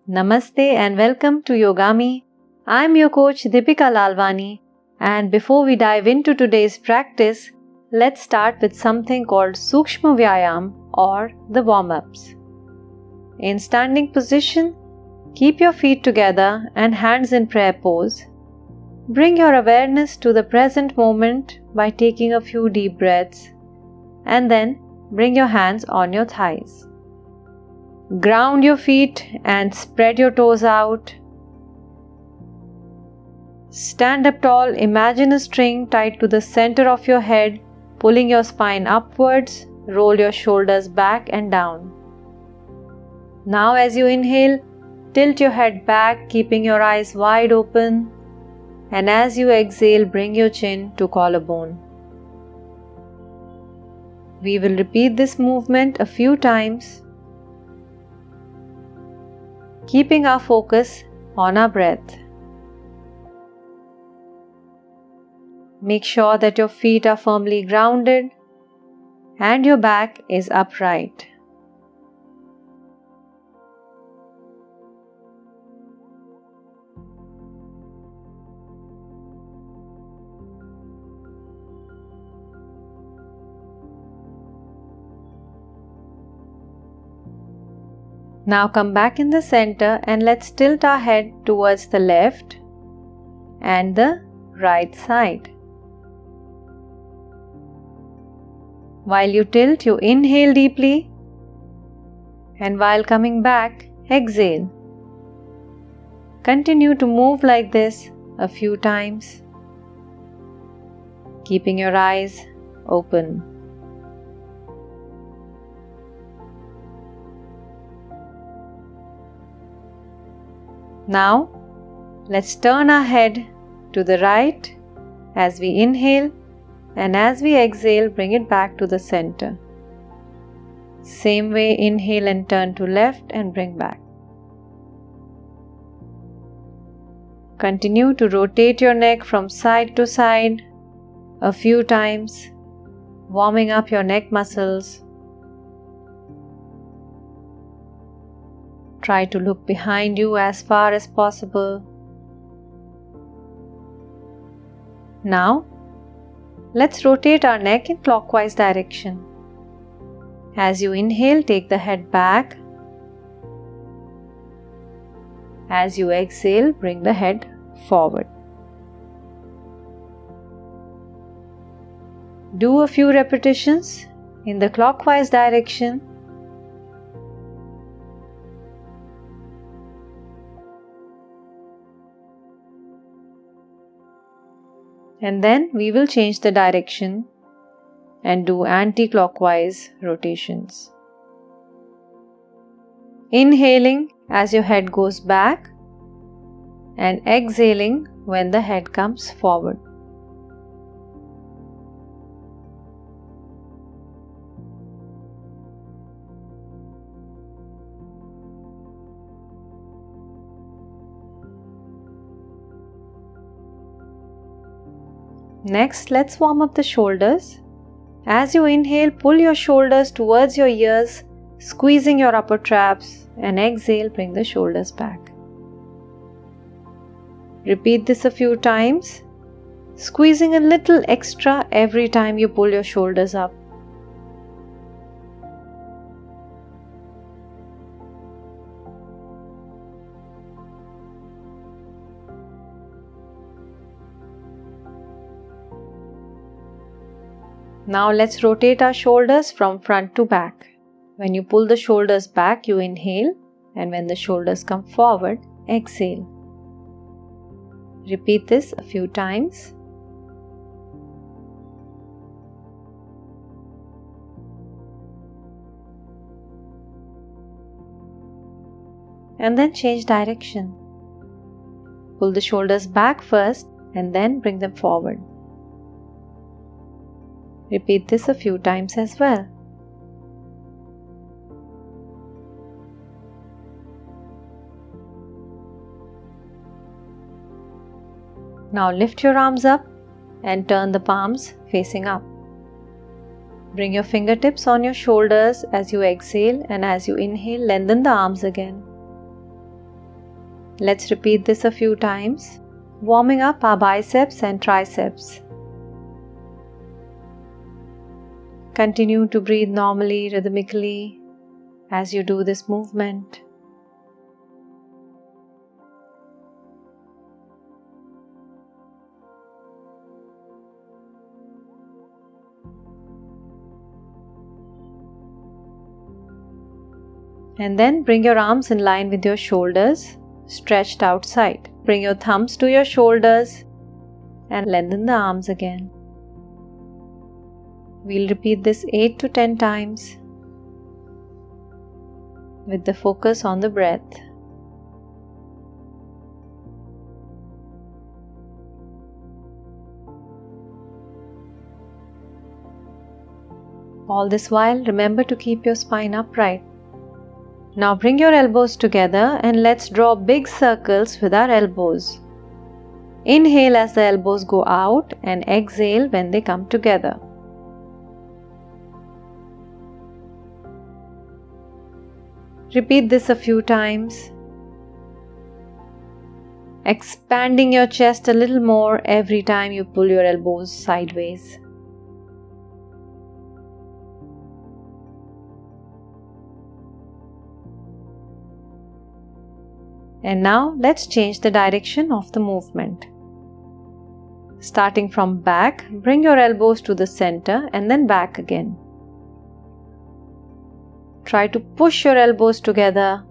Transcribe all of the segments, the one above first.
Namaste and welcome to Yogami. I'm your coach Deepika Lalwani, and before we dive into today's practice, let's start with something called Sukshma Vyayam or the warm-ups. In standing position, keep your feet together and hands in prayer pose. Bring your awareness to the present moment by taking a few deep breaths, and then bring your hands on your thighs. Ground your feet and spread your toes out. Stand up tall, imagine a string tied to the center of your head, pulling your spine upwards, roll your shoulders back and down. Now as you inhale, tilt your head back, keeping your eyes wide open, and as you exhale, bring your chin to collarbone. We will repeat this movement a few times, keeping our focus on our breath. Make sure that your feet are firmly grounded and your back is upright. Now come back in the center and let's tilt our head towards the left and the right side. While you tilt, you inhale deeply, and while coming back, exhale. Continue to move like this a few times, keeping your eyes open. Now, let's turn our head to the right as we inhale, and as we exhale, bring it back to the center. Same way, inhale and turn to left and bring back. Continue to rotate your neck from side to side a few times, warming up your neck muscles. Try to look behind you as far as possible. Now, let's rotate our neck in clockwise direction. As you inhale, take the head back. As you exhale, bring the head forward. Do a few repetitions in the clockwise direction. And then we will change the direction and do anti-clockwise rotations. Inhaling as your head goes back and exhaling when the head comes forward. Next, let's warm up the shoulders. As you inhale, pull your shoulders towards your ears, squeezing your upper traps, and exhale, bring the shoulders back. Repeat this a few times, squeezing a little extra every time you pull your shoulders up. Now let's rotate our shoulders from front to back. When you pull the shoulders back, you inhale, and when the shoulders come forward, exhale. Repeat this a few times. And then change direction. Pull the shoulders back first and then bring them forward. Repeat this a few times as well. Now lift your arms up and turn the palms facing up. Bring your fingertips on your shoulders as you exhale, and as you inhale, lengthen the arms again. Let's repeat this a few times, warming up our biceps and triceps. Continue to breathe normally, rhythmically as you do this movement. And then bring your arms in line with your shoulders, stretched outside. Bring your thumbs to your shoulders and lengthen the arms again. We'll repeat this 8 to 10 times with the focus on the breath. All this while, remember to keep your spine upright. Now bring your elbows together and let's draw big circles with our elbows. Inhale as the elbows go out and exhale when they come together. Repeat this a few times, expanding your chest a little more every time you pull your elbows sideways. And now let's change the direction of the movement. Starting from back, bring your elbows to the center and then back again. Try to push your elbows together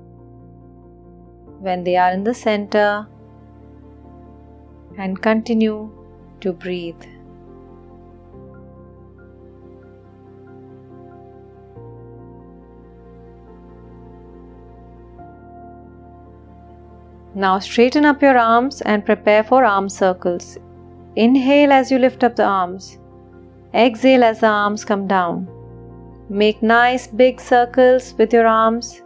when they are in the center and continue to breathe. Now straighten up your arms and prepare for arm circles. Inhale as you lift up the arms. Exhale as the arms come down. Make nice big circles with your arms.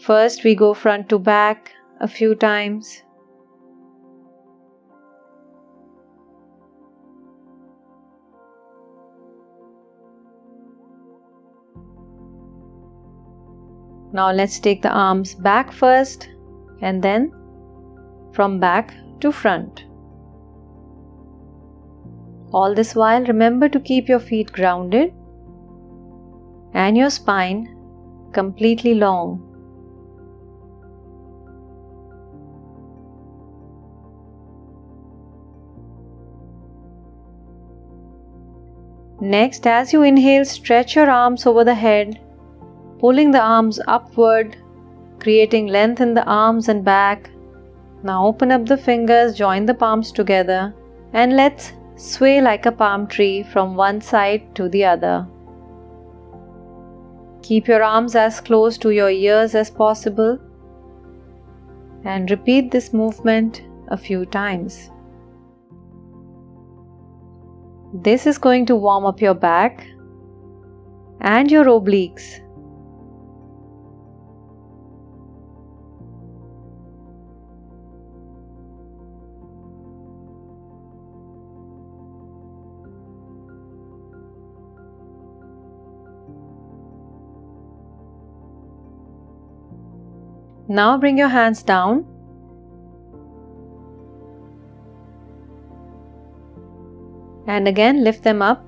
First we go front to back a few times. Now let's take the arms back first and then from back to front. All this while, remember to keep your feet grounded and your spine completely long. Next, as you inhale, stretch your arms over the head, pulling the arms upward, creating length in the arms and back. Now open up the fingers, join the palms together, and let's sway like a palm tree from one side to the other. Keep your arms as close to your ears as possible and repeat this movement a few times. This is going to warm up your back and your obliques. Now bring your hands down and again lift them up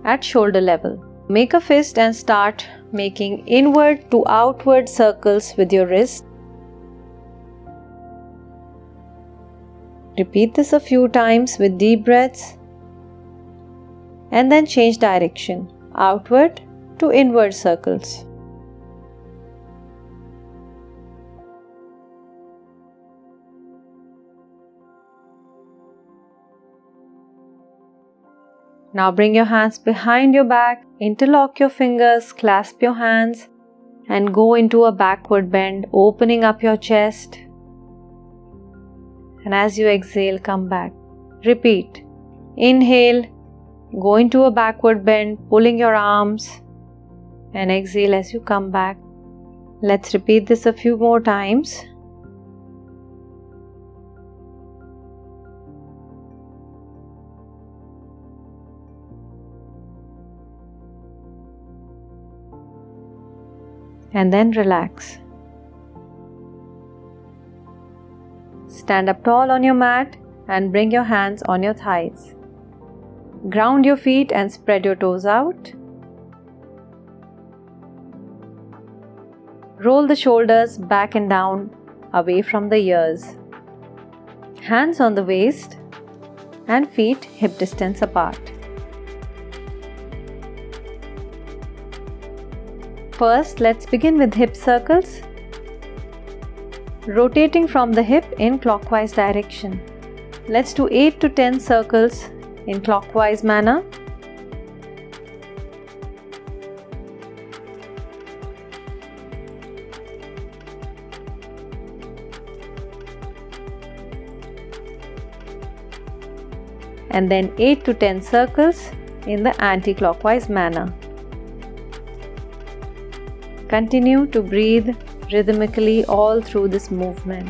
at shoulder level. Make a fist and start making inward to outward circles with your wrist. Repeat this a few times with deep breaths and then change direction, outward to inward circles. Now bring your hands behind your back, interlock your fingers, clasp your hands and go into a backward bend, opening up your chest. And as you exhale, come back. Repeat. Inhale, go into a backward bend, pulling your arms and exhale as you come back. Let's repeat this a few more times. And then relax. Stand up tall on your mat and bring your hands on your thighs. Ground your feet and spread your toes out. Roll the shoulders back and down, away from the ears. Hands on the waist and feet hip distance apart. First, let's begin with hip circles. Rotating from the hip in clockwise direction. Let's do 8 to 10 circles in clockwise manner. And then 8 to 10 circles in the anti-clockwise manner. Continue to breathe rhythmically all through this movement.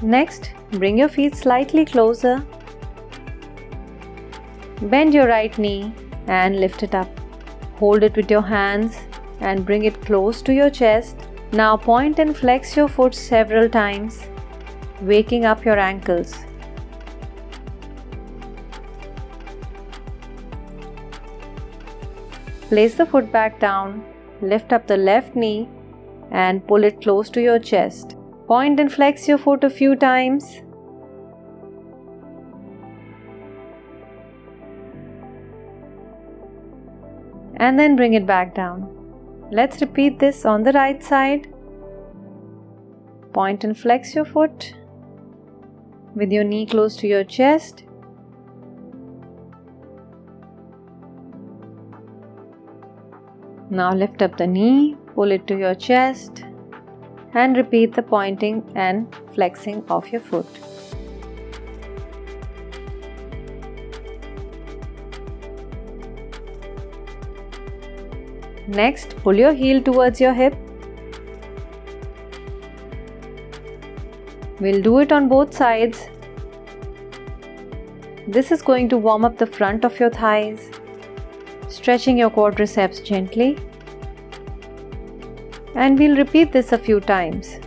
Next, bring your feet slightly closer. Bend your right knee and lift it up. Hold it with your hands and bring it close to your chest. Now point and flex your foot several times, waking up your ankles. Place the foot back down, lift up the left knee and pull it close to your chest. Point and flex your foot a few times. And then bring it back down. Let's repeat this on the right side. Point and flex your foot with your knee close to your chest. Now lift up the knee, pull it to your chest, and repeat the pointing and flexing of your foot. Next, pull your heel towards your hip. We'll do it on both sides. This is going to warm up the front of your thighs, stretching your quadriceps gently. And we'll repeat this a few times.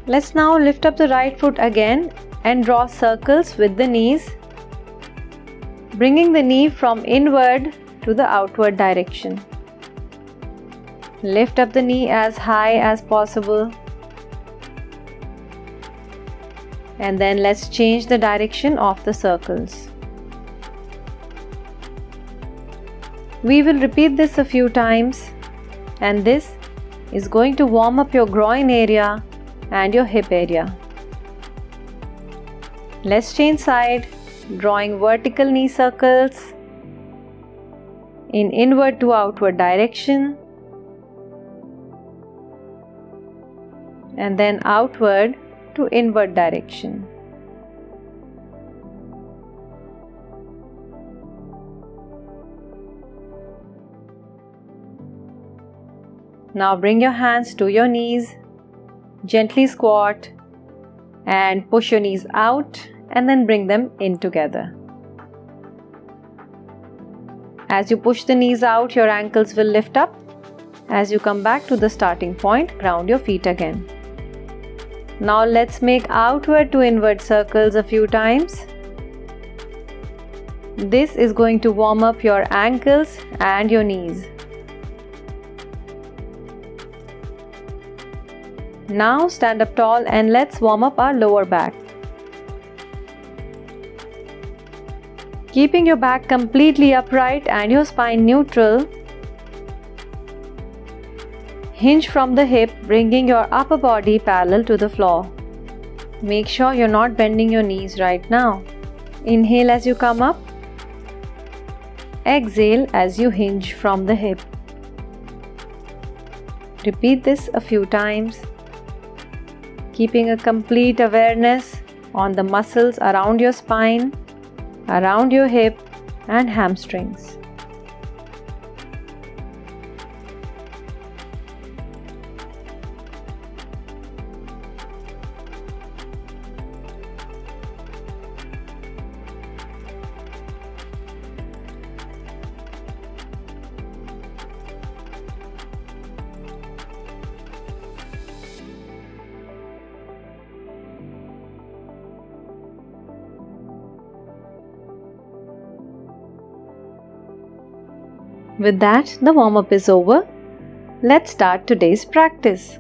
Let's now lift up the right foot again and draw circles with the knees, bringing the knee from inward to the outward direction. Lift up the knee as high as possible. And then let's change the direction of the circles. We will repeat this a few times, and this is going to warm up your groin area and your hip area. Let's change side, drawing vertical knee circles in inward to outward direction, and then outward to inward direction. Now bring your hands to your knees, gently squat and push your knees out and then bring them in together. As you push the knees out, your ankles will lift up. As you come back to the starting point, ground your feet again. Now let's make outward to inward circles a few times. This is going to warm up your ankles and your knees. Now stand up tall and let's warm up our lower back. Keeping your back completely upright and your spine neutral, hinge from the hip, bringing your upper body parallel to the floor. Make sure you're not bending your knees right now. Inhale as you come up. Exhale as you hinge from the hip. Repeat this a few times, keeping a complete awareness on the muscles around your spine, around your hip and hamstrings. With that, the warm-up is over. Let's start today's practice.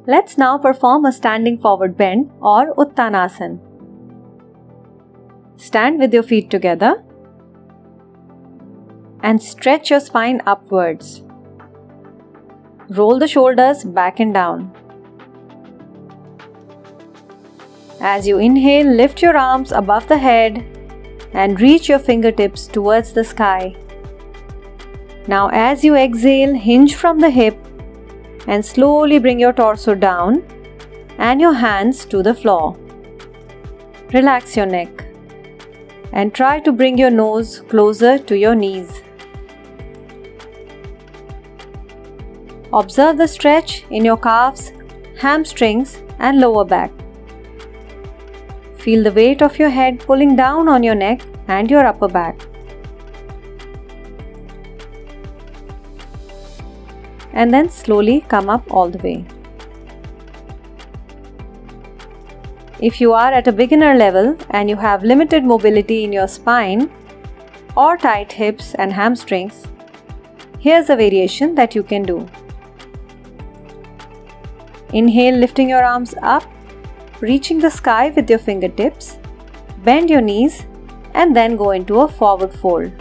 Let's now perform a standing forward bend or Uttanasana. Stand with your feet together and stretch your spine upwards. Roll the shoulders back and down. As you inhale, lift your arms above the head and reach your fingertips towards the sky. Now as you exhale, hinge from the hip and slowly bring your torso down and your hands to the floor. Relax your neck and try to bring your nose closer to your knees. Observe the stretch in your calves, hamstrings and lower back. Feel the weight of your head pulling down on your neck and your upper back. And then slowly come up all the way. If you are at a beginner level and you have limited mobility in your spine or tight hips and hamstrings, here's a variation that you can do. Inhale, lifting your arms up, reaching the sky with your fingertips. Bend your knees and then go into a forward fold.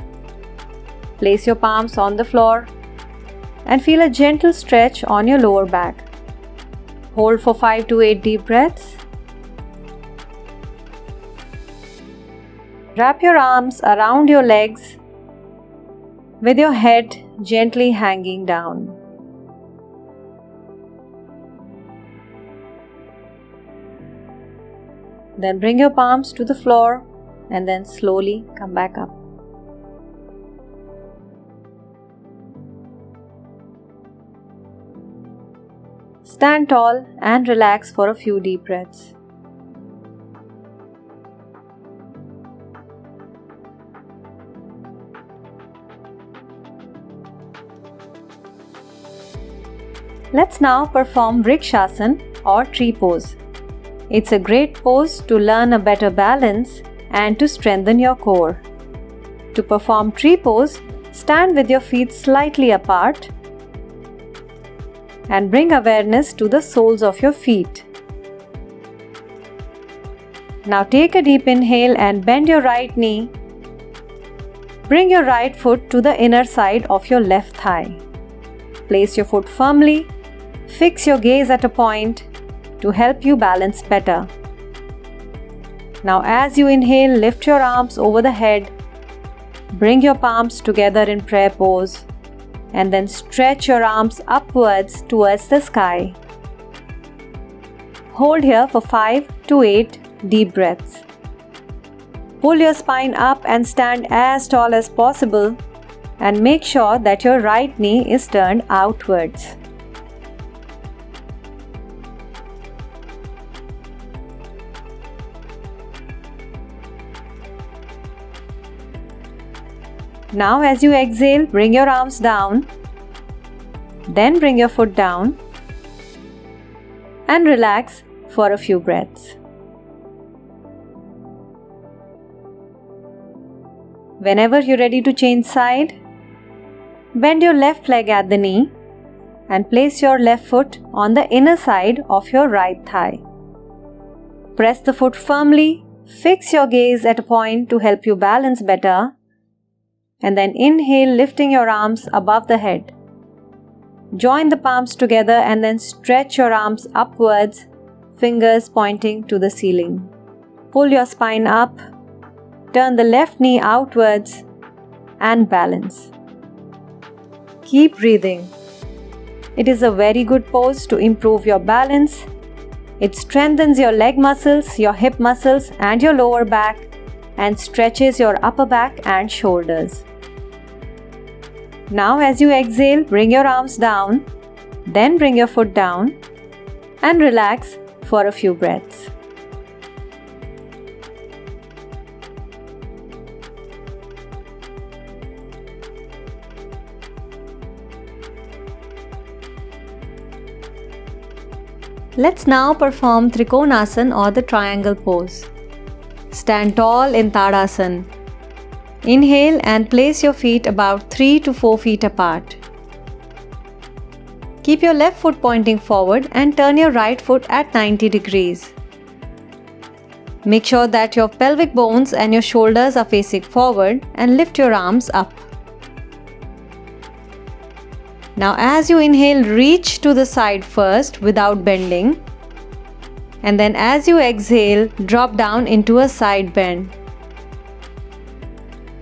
Place your palms on the floor and feel a gentle stretch on your lower back. Hold for 5 to 8 deep breaths. Wrap your arms around your legs with your head gently hanging down. Then bring your palms to the floor and then slowly come back up. Stand tall and relax for a few deep breaths. Let's now perform Vrikshasana or tree pose. It's a great pose to learn a better balance and to strengthen your core. To perform tree pose, stand with your feet slightly apart and bring awareness to the soles of your feet. Now take a deep inhale and bend your right knee. Bring your right foot to the inner side of your left thigh. Place your foot firmly. Fix your gaze at a point to help you balance better. Now as you inhale, lift your arms over the head. Bring your palms together in prayer pose and then stretch your arms upwards towards the sky. Hold here for 5 to 8 deep breaths. Pull your spine up and stand as tall as possible and make sure that your right knee is turned outwards. Now as you exhale, bring your arms down, then bring your foot down and relax for a few breaths. Whenever you're ready to change side, bend your left leg at the knee and place your left foot on the inner side of your right thigh. Press the foot firmly, fix your gaze at a point to help you balance better. And then inhale, lifting your arms above the head. Join the palms together and then stretch your arms upwards, fingers pointing to the ceiling. Pull your spine up. Turn the left knee outwards and balance. Keep breathing. It is a very good pose to improve your balance. It strengthens your leg muscles, your hip muscles, and your lower back, and stretches your upper back and shoulders. Now, as you exhale, bring your arms down, then bring your foot down, and relax for a few breaths. Let's now perform Trikonasana or the triangle pose. Stand tall in Tadasana. Inhale and place your feet about 3 to 4 feet apart. Keep your left foot pointing forward and turn your right foot at 90 degrees. Make sure that your pelvic bones and your shoulders are facing forward and lift your arms up. Now, as you inhale, reach to the side first without bending, and then as you exhale, drop down into a side bend.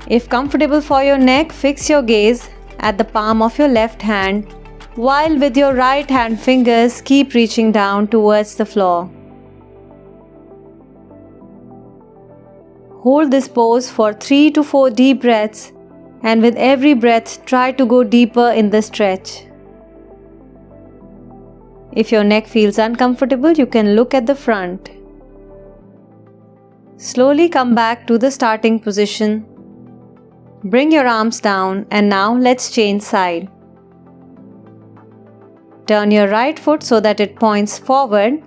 If comfortable for your neck, fix your gaze at the palm of your left hand, while with your right hand fingers keep reaching down towards the floor. Hold this pose for 3 to 4 deep breaths, and with every breath, try to go deeper in the stretch. If your neck feels uncomfortable, you can look at the front. Slowly come back to the starting position. Bring your arms down, and now let's change side. Turn your right foot so that it points forward,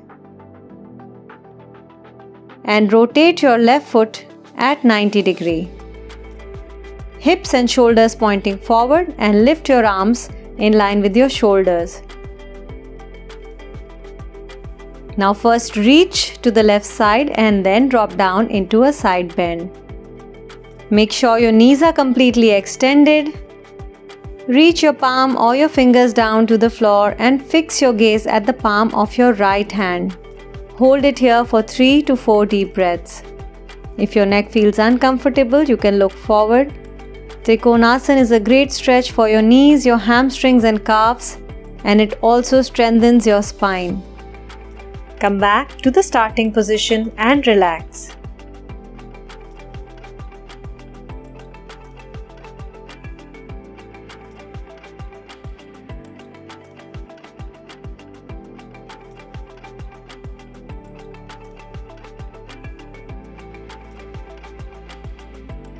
and rotate your left foot at 90 degrees. Hips and shoulders pointing forward, and lift your arms in line with your shoulders. Now first reach to the left side and then drop down into a side bend. Make sure your knees are completely extended. Reach your palm or your fingers down to the floor and fix your gaze at the palm of your right hand. Hold it here for 3 to 4 deep breaths. If your neck feels uncomfortable, you can look forward. Trikonasana is a great stretch for your knees, your hamstrings and calves, and it also strengthens your spine. Come back to the starting position and relax.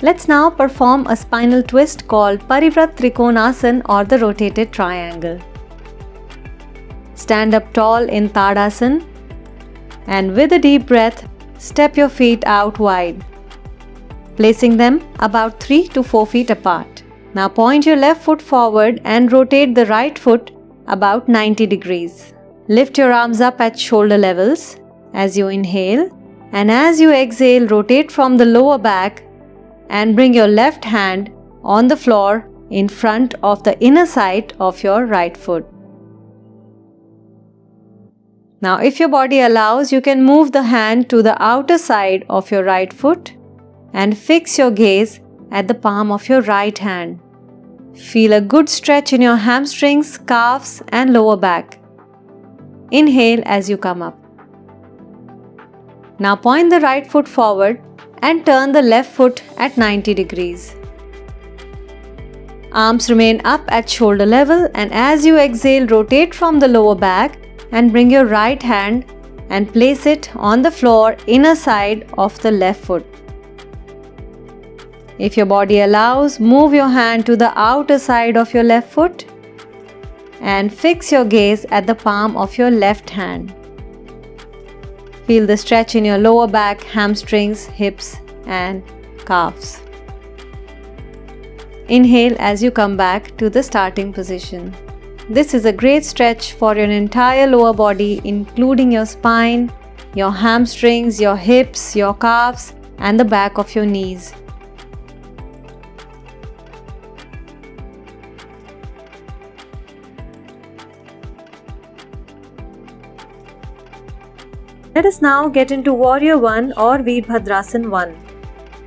Let's now perform a spinal twist called Parivrat Trikonasana or the rotated triangle. Stand up tall in Tadasana, and with a deep breath, step your feet out wide, placing them about 3 to 4 feet apart. Now point your left foot forward and rotate the right foot about 90 degrees. Lift your arms up at shoulder levels as you inhale, and as you exhale, rotate from the lower back and bring your left hand on the floor in front of the inner side of your right foot. Now, if your body allows, you can move the hand to the outer side of your right foot and fix your gaze at the palm of your right hand. Feel a good stretch in your hamstrings, calves, and lower back. Inhale as you come up. Now point the right foot forward and turn the left foot at 90 degrees. Arms remain up at shoulder level, and as you exhale, rotate from the lower back and bring your right hand and place it on the floor inner side of the left foot. If your body allows, move your hand to the outer side of your left foot and fix your gaze at the palm of your left hand. Feel the stretch in your lower back, hamstrings, hips, and calves. Inhale as you come back to the starting position. This is a great stretch for your entire lower body, including your spine, your hamstrings, your hips, your calves, and the back of your knees. Let us now get into Warrior 1 or Veerbhadrasana 1.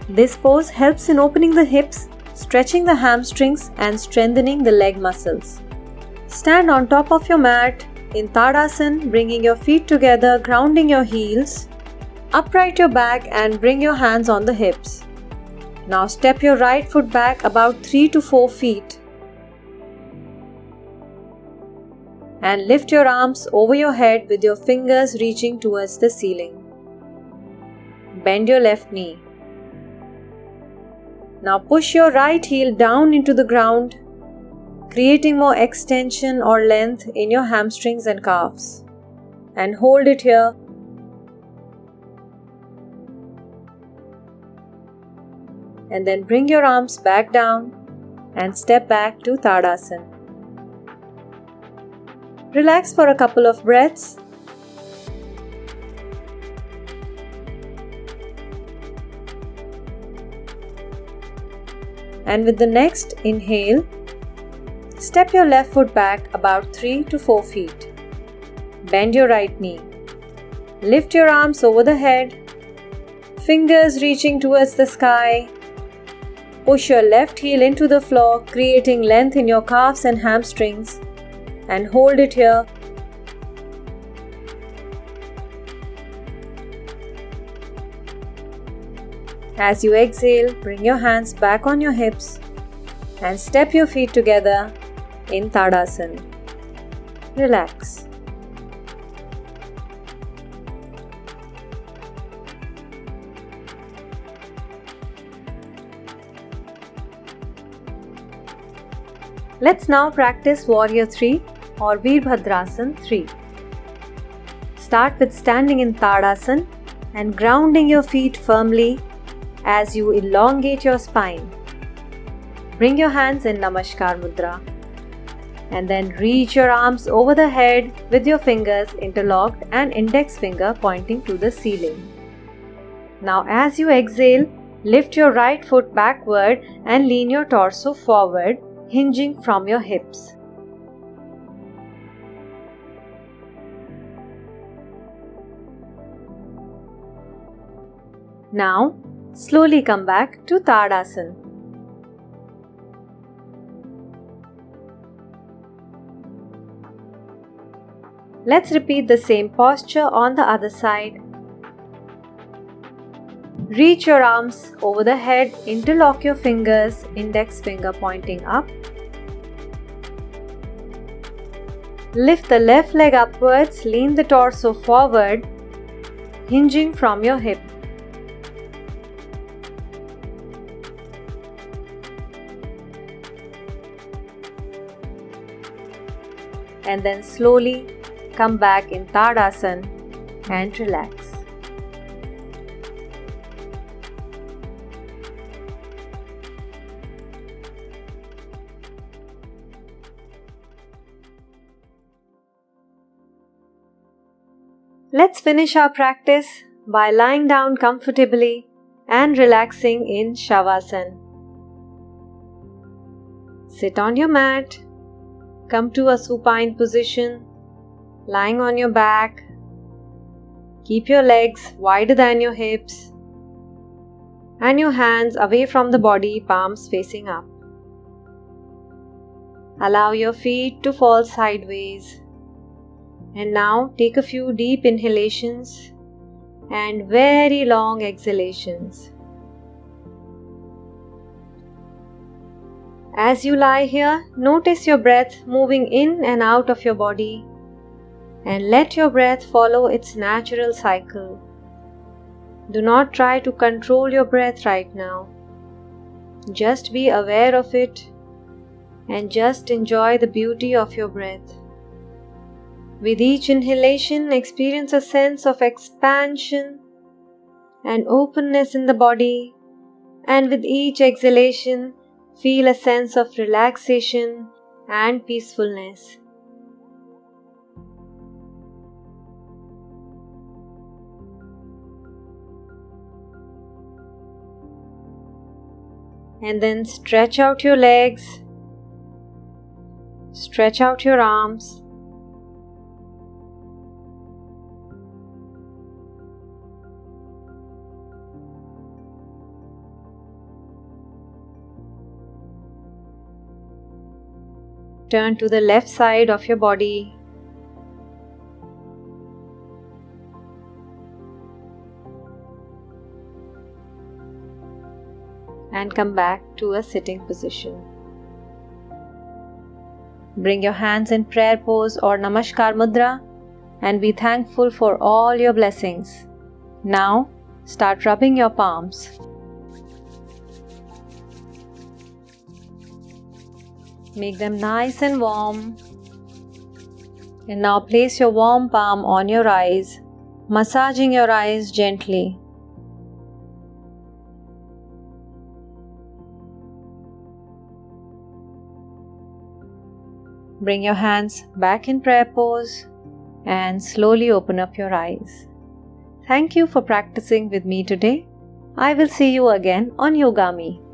This pose helps in opening the hips, stretching the hamstrings and strengthening the leg muscles. Stand on top of your mat in Tadasana, bringing your feet together, grounding your heels. Upright your back and bring your hands on the hips. Now step your right foot back about 3 to 4 feet. And lift your arms over your head with your fingers reaching towards the ceiling. Bend your left knee. Now push your right heel down into the ground, creating more extension or length in your hamstrings and calves. And hold it here. And then bring your arms back down and step back to Tadasana. Relax for a couple of breaths. And with the next inhale, step your left foot back about 3 to 4 feet. Bend your right knee. Lift your arms over the head, fingers reaching towards the sky. Push your left heel into the floor, creating length in your calves and hamstrings. And hold it here. As you exhale, bring your hands back on your hips and step your feet together in Tadasana. Relax. Let's now practice Warrior 3 or Veerbhadrasana 3. Start with standing in Tadasana and grounding your feet firmly as you elongate your spine. Bring your hands in Namaskar Mudra and then reach your arms over the head with your fingers interlocked and index finger pointing to the ceiling. Now as you exhale, lift your right foot backward and lean your torso forward, hinging from your hips. Now, slowly come back to Tadasana. Let's repeat the same posture on the other side. Reach your arms over the head, interlock your fingers, index finger pointing up. Lift the left leg upwards, lean the torso forward, hinging from your hip. And then slowly come back in Tadasana and relax. Let's finish our practice by lying down comfortably and relaxing in Savasana. Sit on your mat. Come to a supine position, lying on your back. Keep your legs wider than your hips and your hands away from the body, palms facing up. Allow your feet to fall sideways. And now take a few deep inhalations and very long exhalations. As you lie here, notice your breath moving in and out of your body and let your breath follow its natural cycle. Do not try to control your breath right now. Just be aware of it and just enjoy the beauty of your breath. With each inhalation, experience a sense of expansion and openness in the body, and with each exhalation, feel a sense of relaxation and peacefulness. And then stretch out your legs, stretch out your arms. turn to the left side of your body. And come back to a sitting position. Bring your hands in prayer pose or Namaskar Mudra and be thankful for all your blessings. Now, start rubbing your palms. Make them nice and warm. And now place your warm palm on your eyes, massaging your eyes gently. Bring your hands back in prayer pose and slowly open up your eyes. Thank you for practicing with me today. I will see you again on Yogami.